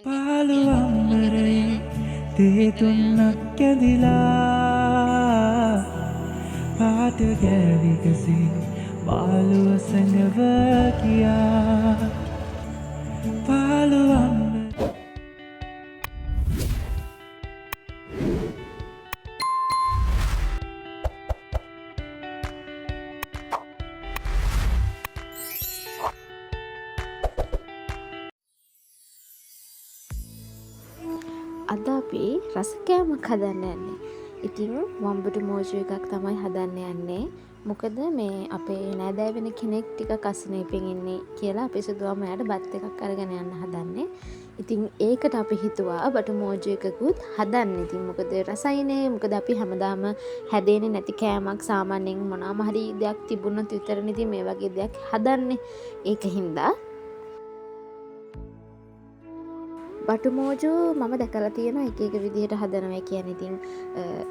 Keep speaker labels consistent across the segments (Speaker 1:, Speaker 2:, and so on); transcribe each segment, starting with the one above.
Speaker 1: පාළුවම්බරේ තේතුන්නක් ඇදිලා පාට ගෑවිකසේ බාලුව සැඟව කියා පාළුවම්බ
Speaker 2: අද අපි රස කෑමක් හදන්න යන්නේ. ඉතින් වම්බුඩු මෝජු එකක් තමයි හදන්න යන්නේ. මොකද මේ අපේ නෑදෑවෙන කෙනෙක් ටික කස්නේපෙන් ඉන්නේ කියලා අපි සුදුවම එයාට බත් එකක් අරගෙන යන්න හදන්නේ. ඉතින් ඒකට අපි හිතුවා බටු මෝජු එකකුත් හදන්න. ඉතින් මොකද රසයිනේ. මොකද අපි හැමදාම හැදෙන්නේ නැති කෑමක් සාමාන්‍යයෙන් මොනවාම හරි දෙයක් තිබුණොත් විතරනේ ඉතින් මේ වගේ දෙයක් හදන්නේ. ඒකින්ද බටු මෝජු මම දැකලා තියෙනවා එක එක විදිහට හදනවා කියන්නේ. ඉතින්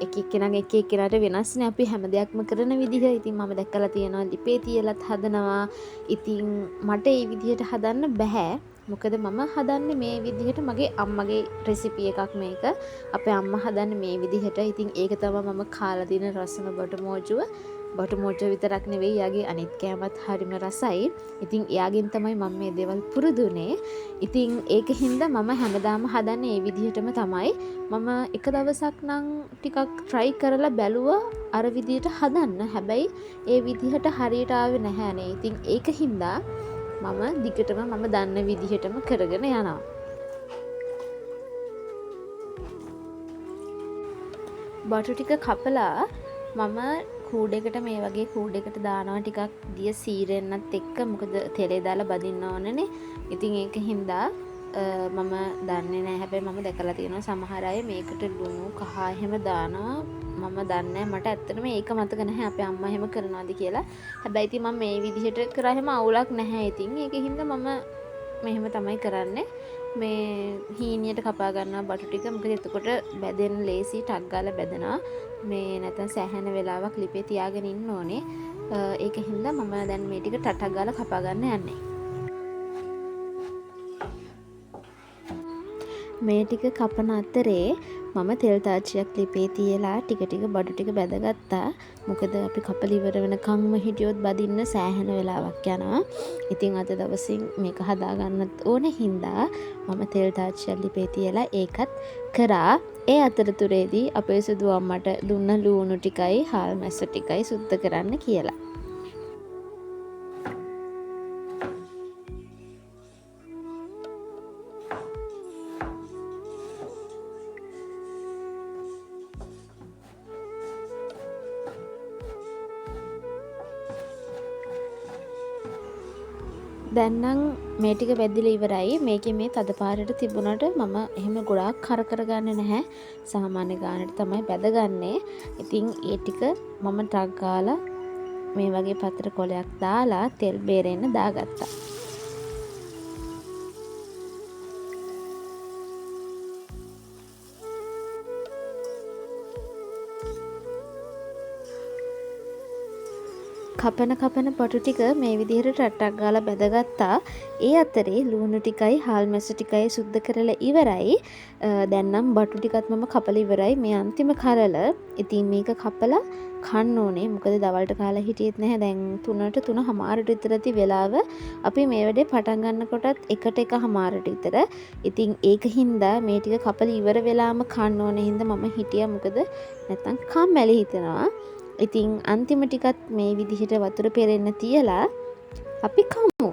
Speaker 2: එක එක්කෙනාගේ එක එක්කෙනාට වෙනස්නේ අපි හැම දෙයක්ම කරන විදිහ. ඉතින් මම දැකලා තියෙනවා ලිපේ තියලත් හදනවා. ඉතින් මට ඒ විදිහට හදන්න බෑ. මොකද මම හදන්නේ මේ විදිහට මගේ අම්මගේ රෙසිපි එකක් මේක. අපේ අම්මා හදන්නේ මේ විදිහට. ඉතින් ඒක තමයි මම කාලා දින රසම බටු මෝජුව. බටු මෝජුව විතරක් නෙවෙයි යාගේ අනිත් කෑමත් හරිම රසයි. ඉතින් එයාගෙන් තමයි මම මේ දේවල් පුරුදුනේ. ඉතින් ඒක හින්දා මම හැමදාම හදන්නේ ඒ විදිහටම තමයි. මම එක දවසක් නම් ටිකක් try කරලා බැලුවා අර විදිහට හදන්න. හැබැයි ඒ විදිහට හරියට ආවේ නැහැනේ. ඉතින් ඒක හින්දා මම දිගටම මම දන්න විදිහටම කරගෙන යනවා. බටු ටික කපලා මම කූඩේකට මේ වගේ කූඩේකට දානවා ටිකක් දිය සීරෙන්නත් එක්ක. මොකද තෙලේ දාලා බදින්න ඕනනේ. ඉතින් ඒක හින්දා මම දන්නේ නැහැ. හැබැයි මම දැකලා තියෙනවා සමහර අය මේකට ලුණු කහ එහෙම දානවා. මම දන්නේ නැහැ. මට ඇත්තටම ඒක මතක නැහැ අපේ අම්මා එහෙම කරනවාද කියලා. හැබැයි ඉතින් මම මේ විදිහට කරා එහෙම අවුලක් නැහැ. ඉතින් ඒක හින්දා මම මෙහෙම තමයි කරන්නේ. මේ හීනියට කපා ගන්නවා බටු ටික. මොකද එතකොට බැදෙන්න ලේසි ටක් ගාලා බැදෙනවා. මේ නැත්නම් සෑහෙන වෙලාවක් ලිපේ තියාගෙන ඉන්න ඕනේ. ඒක හින්දා මම දැන් මේ ටික ටටක් ගාලා කපා ගන්න යන්නේ. මේ ටික කපන අතරේ මම තෙල් තාච්චියක් ලිපේ තියලා ටික ටික බඩු ටික බැදගත්තා. මොකද අපි කපලා ඉවර වෙනකම්ම හිටියොත් බදින්න සෑහෙන වෙලාවක් යනවා. ඉතින් අද දවසින් මේක හදාගන්නත් ඕනේ හින්දා මම තෙල් තාච්චියක් ලිපේ තියලා ඒකත් කරා. ඒ අතරතුරේදී අපේ සුදු අම්මට දුන්න ලූණු ටිකයි හාල් මැස්ස ටිකයි සුද්ධ කරන්න කියලා. දැන් නම් මේ ටික වැදිලා ඉවරයි. මේකේ මේ තද පාරට තිබුණාට මම එහෙම ගොඩාක් කර කරගන්නේ නැහැ. සාමාන්‍ය ගානට තමයි බැදගන්නේ. ඉතින් ඒ ටික මම ටක් ගාලා මේ වගේ පතර කොලයක් දාලා තෙල් බේරෙන්න දාගත්තා. කපන බටු ටික මේ විදිහට ටට්ටක් ගාලා බැදගත්තා. ඒ අතරේ ලුණු ටිකයි හාල් මැස්ස ටිකයි සුද්ධ කරලා ඉවරයි. දැන් නම් බටු ටිකත් මම කපලා ඉවරයි. මේ අන්තිම කරල. ඉතින් මේක කපලා කන්න ඕනේ. මොකද දවල්ට කාලා හිටියෙත් නැහැ. දැන් 3ට 3:00 විතරති වෙලාව. අපි මේ වැඩේ පටන් ගන්නකොටත් 1ට 1:00 විතර. ඉතින් ඒක හින්දා මේ ටික කපලා ඉවර වෙලාම කන්න ඕනේ හින්දා මම හිටියා. මොකද නැත්තම් කම්මැලි හිතෙනවා. ඉතින් අන්තිම ටිකත් මේ විදිහට වතුර පෙරෙන්න තියලා අපි කමු.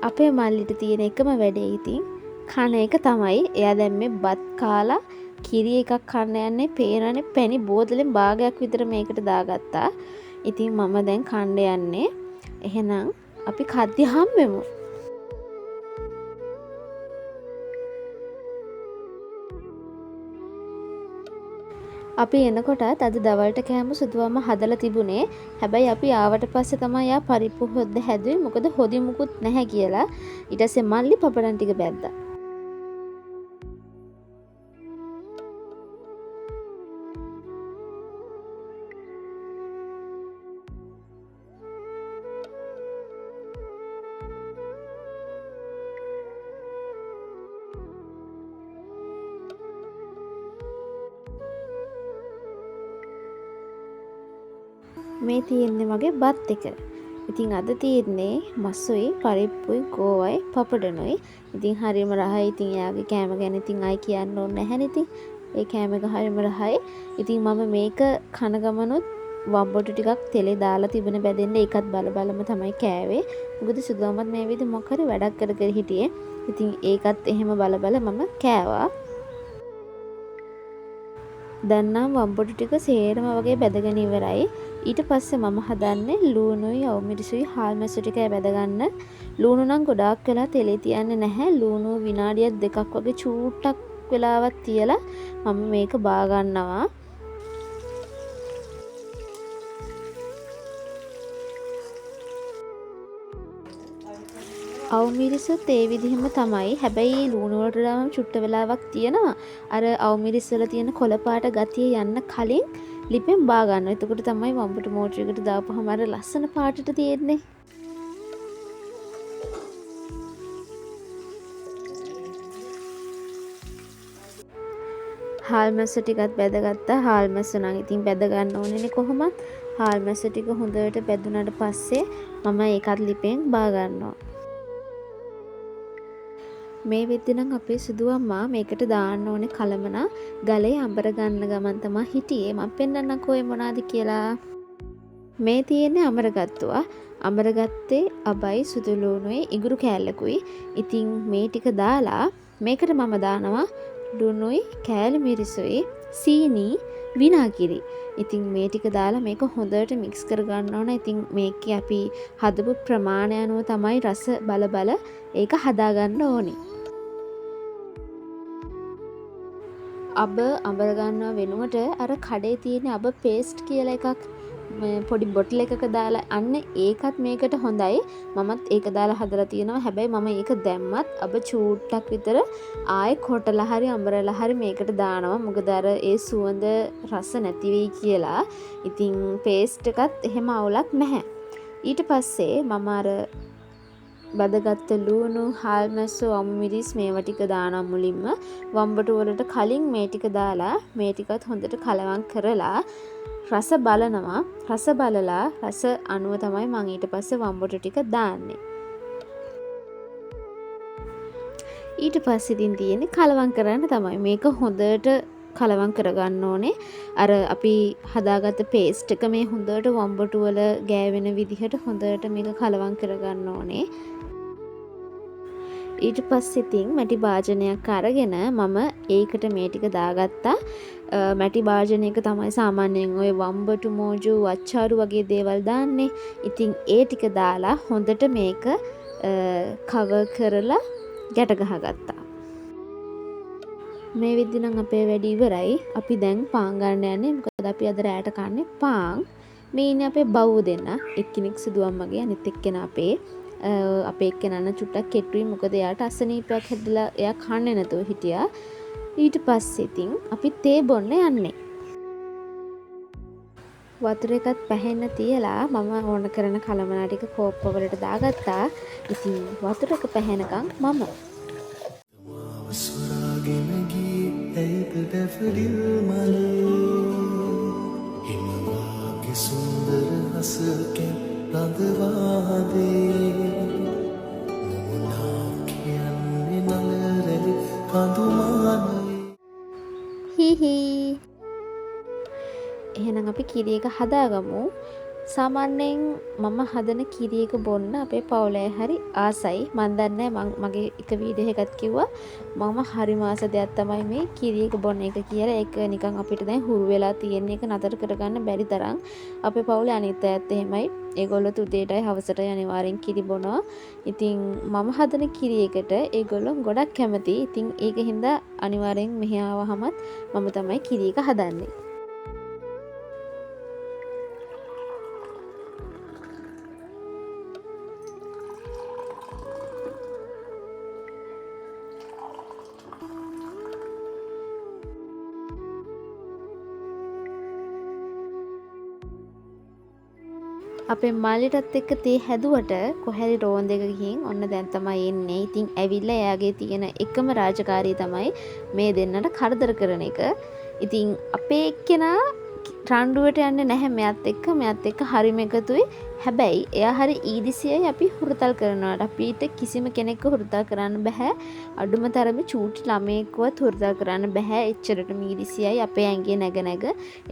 Speaker 2: අපේ මල්ලිට තියෙන එකම වැඩේ ඉතින් කන එක තමයි. එයා දැන් මේ බත් කාලා කිරි එකක් කන්න යන්නේ. පේනනේ පැණි බෝතලෙන් භාගයක් විතර මේකට දාගත්තා. ඉතින් මම දැන් කන්න යන්නේ. එහෙනම් අපි කද්දි හම්බෙමු. අපි එනකොටත් අද දවල්ට කෑම සුදුවම හදලා තිබුණේ. හැබැයි අපි ආවට පස්සේ තමයි යා පරිප්පු හොද්ද හැදුවේ. මොකද හොදි මුකුත් නැහැ කියලා. ඊට පස්සේ මල්ලි පපඩම් ටික බැද්දා. මේ තියෙන්නේ මගේ බත් එක. ඉතින් අද තියෙන්නේ මස්සුයි, පරිප්පුයි, කෝවයි, පපඩනුයි. ඉතින් හරිම රහයි. ඉතින් එයාගේ කෑම ගැන ඉතින් ආයි කියන්න ඕනේ නැහැනේ ඉතින්. ඒ කෑම එක හරිම රහයි. ඉතින් මම මේක කන ගමනොත් වම්බොටු ටිකක් තෙලේ දාලා තිබුණ බැදෙන්න ඒකත් බලම තමයි කෑවේ. මොකද සුදුවමත් මේ විදිහ මොකක් හරි වැඩක් කර හිටියේ. ඉතින් ඒකත් එහෙම බල මම කෑවා. දැන් නම් වම්බොටු ටික සේරම වගේ බැදගෙන ඉවරයි. ඊට පස්සේ මම හදන්නේ ලූණුයි අවුමිරිසුයි හාල් මැස්සු ටිකයි බැදගන්න. ලූණු නම් ගොඩාක් වෙලා තෙලේ තියන්නේ නැහැ. ලූණු විනාඩියක් දෙකක් වගේ චූට්ටක් වෙලාවක් තියලා මම මේක බා ගන්නවා. අවුමිරිසත් ඒ විදිහම තමයි. හැබැයි ලූණු වලට දාම චුට්ට වෙලාවක් තියෙනවා. අර අවුමිරිස් වල තියෙන කොළ පාට ගතිය යන්න කලින් ලිපෙන් බා ගන්න. එතකොට තමයි වම්බුට මෝටරයකට දාපුවම අර ලස්සන පාටට තියෙන්නේ. හාල් මැස්ස ටිකත් බැදගත්තා. හාල් මැස්ස නම් ඉතින් බැද ගන්න ඕනේනේ කොහොමත්. හාල් මැස්ස ටික හොඳට බැදුනට පස්සේ මම ඒකත් ලිපෙන් බා ගන්නවා. මේ වෙද්දි නම් අපේ සුදු අම්මා මේකට දාන්න ඕනේ කලමනා ගලේ අඹර ගන්න ගමන් තමයි හිටියේ. මම පෙන්නන්නකෝ ඒ මොනවාද කියලා. මේ තියෙන්නේ අඹර ගත්තුවා. අඹර ගත්තේ අබයි සුදු ලුණුයි ඉඟුරු කෑල්ලකුයි. ඉතින් මේ ටික දාලා මේකට මම දානවා ලුණුයි කෑලි මිරිසුයි සීනි විනාගිරි. ඉතින් මේ ටික දාලා මේක හොඳට මික්ස් කර ගන්න ඕන. ඉතින් මේකේ අපි හදපු ප්‍රමාණය අනුව තමයි රස බල ඒක හදා ගන්න ඕනේ. අබ අඹර ගන්නවා වෙනුවට අර කඩේ තියෙන අබ පේස්ට් කියලා එකක් පොඩි බොටල් එකක දාලා අන්න ඒකත් මේකට හොඳයි. මමත් ඒක දාලා හදලා තියෙනවා. හැබැයි මම ඒක දැම්මත් අබ චූට්ටක් විතර ආයෙ කොටලා හරි අඹරලා හරි මේකට දානවා. මොකද අර ඒ සුවඳ රස නැති වෙයි කියලා. ඉතින් පේස්ට් එකත් එහෙම අවුලක් නැහැ. ඊට පස්සේ මම අර බදගත්ත ලූණු හාල් මැස්සු අමුමිරිස් මේවා ටික දානවා මුලින්ම. වම්බටු වලට කලින් මේ ටික දාලා මේ ටිකත් හොඳට කලවම් කරලා රස බලනවා. රස බලලා රස අනුව තමයි මම ඊට පස්සේ වම්බටු ටික දාන්නේ. ඊට පස්සේ ඉතින් තියෙන්නේ කලවම් කරන්න තමයි. මේක හොඳට කලවම් කරගන්න ඕනේ. අර අපි හදාගත්ත පේස්ට් එක මේ හොඳට වම්බටු වල ගෑවෙන විදිහට හොඳට මේක කලවම් කරගන්න ඕනේ. ඊට පස්සේ ඉතින් මැටි භාජනයක් අරගෙන මම ඒකට මේ ටික දාගත්තා. මැටි භාජනයක තමයි සාමාන්‍යයෙන් ඔය වම්බටු මෝජු අච්චාරු වගේ දේවල් දාන්නේ. ඉතින් ඒ ටික දාලා හොඳට මේක කවර් කරලා ගැට ගහගත්තා. මේ විදිහ නම් අපේ වැඩ ඉවරයි. අපි දැන් පාන් ගන්න යන්නේ. මොකද අපි අද රැයට කන්නේ පාන්. මේ ඉන්නේ අපේ බව් දෙන්න. එක්කෙනෙක් සුදු අම්මගේ අනිත් එක්කෙනා අපේ එක්කෙනා චුට්ටක් කෙට්ටුයි. මොකද එයාට අසනීපයක් හැදලා එයා කන්නේ නැතුව හිටියා. ඊට පස්සේ ඉතින් අපි තේ බොන්න යන්නේ. වතුර එකත් පැහෙන්න තියලා මම ඕන කරන කලමනා ටික කෝප්ප වලට දාගත්තා. ඉතින් වතුර එක පැහෙනකම් මම
Speaker 1: සුරාගෙන ගියේ ඇයිද ඩැෆඩිල් මල හිමවාගේ සුන්දර හසකින් රඳවාදේ මුණා කියන්නේ නලරැලි කඳුමානේ
Speaker 2: හිහි. එහෙනම් අපි කිරි එක හදාගමු. සාමාන්‍යයෙන් මම හදන කිරි එක බොන්න අපේ පවුලේ හරි ආසයි. මන් දන්නේ මගේ එක වීඩියෝ එකක් කිව්වා මම හරි මාස දෙයක් තමයි මේ කිරි එක බොන්න එක කියලා. ඒක නිකන් අපිට දැන් හුරු වෙලා තියෙන එක නතර කරගන්න බැරි තරම් අපේ පවුලේ අනිත් අයත් එහෙමයි. ඒගොල්ලෝ උදේටයි හවසටයි අනිවාර්යෙන් කිරි බොනවා. ඉතින් මම හදන කිරි එකට ඒගොල්ලෝ ගොඩක් කැමතියි. ඉතින් ඒක හින්දා අනිවාර්යෙන් මෙහි ආවහමත් මම තමයි කිරි එක හදන්නේ. අපේ මල්ලිටත් එක්ක තේ හැදුවට කොහැරි රෝන් දෙක ගිහින් ඔන්න දැන් තමයි එන්නේ. ඉතින් ඇවිල්ලා එයාගේ තියෙන එකම රාජකාරිය තමයි මේ දෙන්නට කරදර කරන එක. ඉතින් අපේ එක්කෙනා රණ්ඩුවට යන්නේ නැහැ මෙයත් එක්ක හරිම එකතුයි. හැබැයි එයා හරි ඊදිසියයි අපි හුරුතල් කරනවාට අපිට කිසිම කෙනෙක්ව හුරුතල් කරන්න බෑ. අඩුම තරමේ චූටි ළමයෙක්වත් හුරුතල් කරන්න බෑ. එච්චරටම ඊදිසියයි අපේ ඇඟේ නැග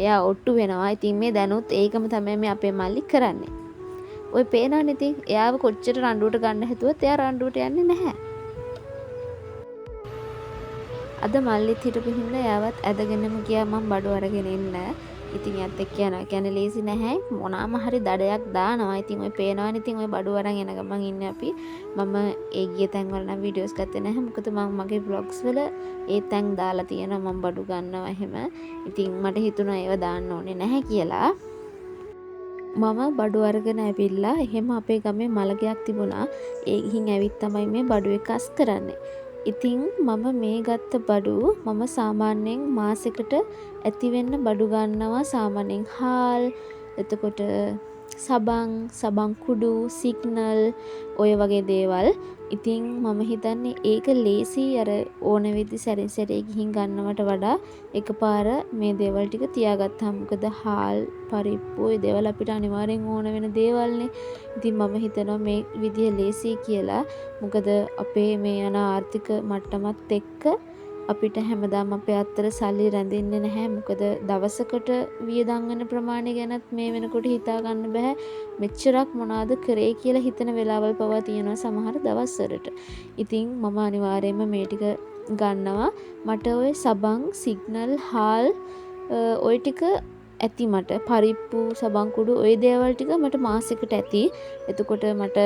Speaker 2: එයා ඔට්ටු වෙනවා. ඉතින් මේ දැනුත් ඒකම තමයි මේ අපේ මල්ලි කරන්නේ. ඔය පේනවනේ ඉතින් එයාව කොච්චර රණ්ඩුවට ගන්න හිතුවත් එයා රණ්ඩුවට යන්නේ නැහැ. අද මල්ලිත් හිටපු හින්දා එයාවත් ඇදගෙනම ගියා මම බඩු අරගෙන එන්න. ඉතින් යත් එක්ක යනවා. කියන්නේ ලේසි නැහැ. මොනාම හරි දඩයක් දානවා. ඉතින් ඔය පේනවනේ ඉතින් ඔය බඩු අරන් එන ගමන් ඉන්නේ අපි. මම ඒ ගිය තැන් වල නම් වීඩියෝස් ගත්තේ නැහැ. මොකද මම මගේ vlogs වල ඒ තැන් දාලා තියෙනවා මම බඩු ගන්නවා එහෙම. ඉතින් මට හිතුණා ඒව දාන්න ඕනේ නැහැ කියලා. මම බඩු අරගෙන ඇවිල්ලා එහෙම අපේ ගමේ මලගයක් තිබුණා. ඒ ගිහින් ඇවිත් තමයි මේ බඩු එක අස් කරන්නේ. ඉතින් මම මේ ගත්ත බඩු මම සාමාන්‍යයෙන් මාසෙකට ඇතිවෙන්න බඩු ගන්නවා. සාමාන්‍යයෙන් හාල්, එතකොට සබන් කුඩු, සිග්නල් ඔය වගේ දේවල්. ඉතින් මම හිතන්නේ ඒක ලේසි අර ඕන වෙද්දි සැරින් සැරේ ගිහින් ගන්නවට වඩා එකපාර මේ දේවල් ටික තියාගත්තාම මොකද හාල්, පරිප්පු ඔය දේවල් අපිට අනිවාර්යෙන් ඕන වෙන දේවල්නේ. ඉතින් මම හිතනවා මේ විදිය ලේසි කියලා. මොකද අපේ මේ යන ආර්ථික මට්ටමත් එක්ක අපිට හැමදාම අපේ අත්තර සල්ලි රැඳෙන්නේ නැහැ. මොකද දවසකට වියදම් වෙන ප්‍රමාණය ගැනත් මේ වෙනකොට හිතා ගන්න බෑ. මෙච්චරක් මොනවාද කරේ කියලා හිතන වෙලාවල් පවා තියෙනවා සමහර දවස්වලට. ඉතින් මම අනිවාර්යයෙන්ම මේ ටික ගන්නවා. මට ඔය සබන්, සිග්නල්, හාල් ඔය ටික ඇති මට. පරිප්පු, සබන් කුඩු ඔය දේවල් ටික මට මාසෙකට ඇති. එතකොට මට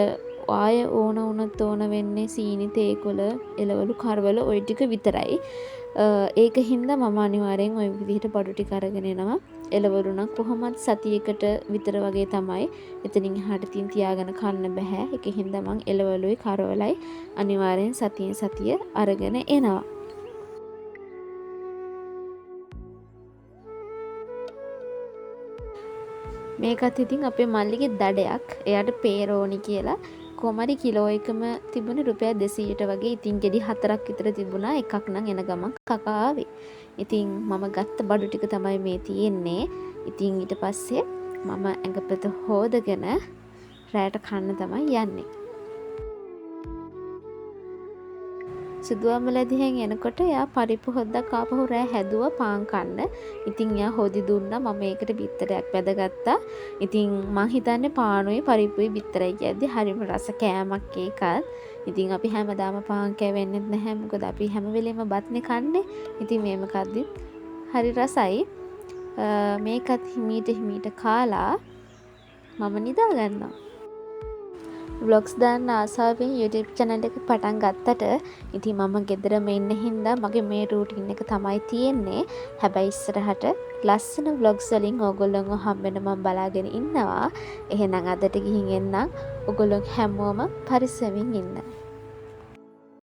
Speaker 2: ආය ඕන වුණත් ඕන වෙන්නේ සීනි, තේකොළ, එළවලු, කරවල ඔය ටික විතරයි. ඒක හින්දා මම අනිවාර්යෙන් ওই විදිහට බඩු ටික අරගෙන එනවා. එළවලු නම් කොහොමත් සතියකට විතර වගේ තමයි. එතනින් එහාට තියාගෙන කන්න බෑ. ඒක හින්දා මම එළවලුයි කරවලයි අනිවාර්යෙන් සතිය අරගෙන එනවා. මේකත් ඉතින් අපේ මල්ලිගේ දඩයක්. එයාට පේරෝනි කියලා කොමරි කිලෝ එකම තිබුණ රුපියල් 200ට වගේ. ඉතින් ගෙඩි 4ක් විතර තිබුණා. එකක් නම් එන ගමන් කකා ආවේ. ඉතින් මම ගත්ත බඩු ටික තමයි මේ තියෙන්නේ. ඉතින් ඊට පස්සේ මම ඇඟපත හොදගෙන රැයට කන්න තමයි යන්නේ. සුදුවම්මල දිහෙන් එනකොට එයා පරිප්පු හොද්දක් ආපහු රෑ හැදුවා පාන් කන්න. ඉතින් එයා හොදි දුන්නා. මම ඒකට බිත්තරයක් බැදගත්තා. ඉතින් මං හිතන්නේ පානුයි පරිප්පුයි බිත්තරයි කියද්දි හරිම රස කෑමක් ඒකත්. ඉතින් අපි හැමදාම පාන් කෑවෙන්නේ නැහැ. මොකද අපි හැම වෙලෙම බත්නේ කන්නේ. ඉතින් මේම කද්දිත් හරි රසයි. මේකත් හිමීට කාලා මම නිදා ගන්නවා. vlogs දාන්න ආසාවෙන් YouTube channel එක පටන් ගත්තට ඉතින් මම ගෙදරම ඉන්න හින්දා මගේ මේ routine එක තමයි තියෙන්නේ. හැබැයි ඉස්සරහට ලස්සන vlogs වලින් ඕගොල්ලන්ව හම්බෙන්න මම බලාගෙන ඉන්නවා. එහෙනම් අදට ගිහින් එන්නම්. ඕගොල්ලෝ හැමෝම පරිස්සමින් ඉන්න.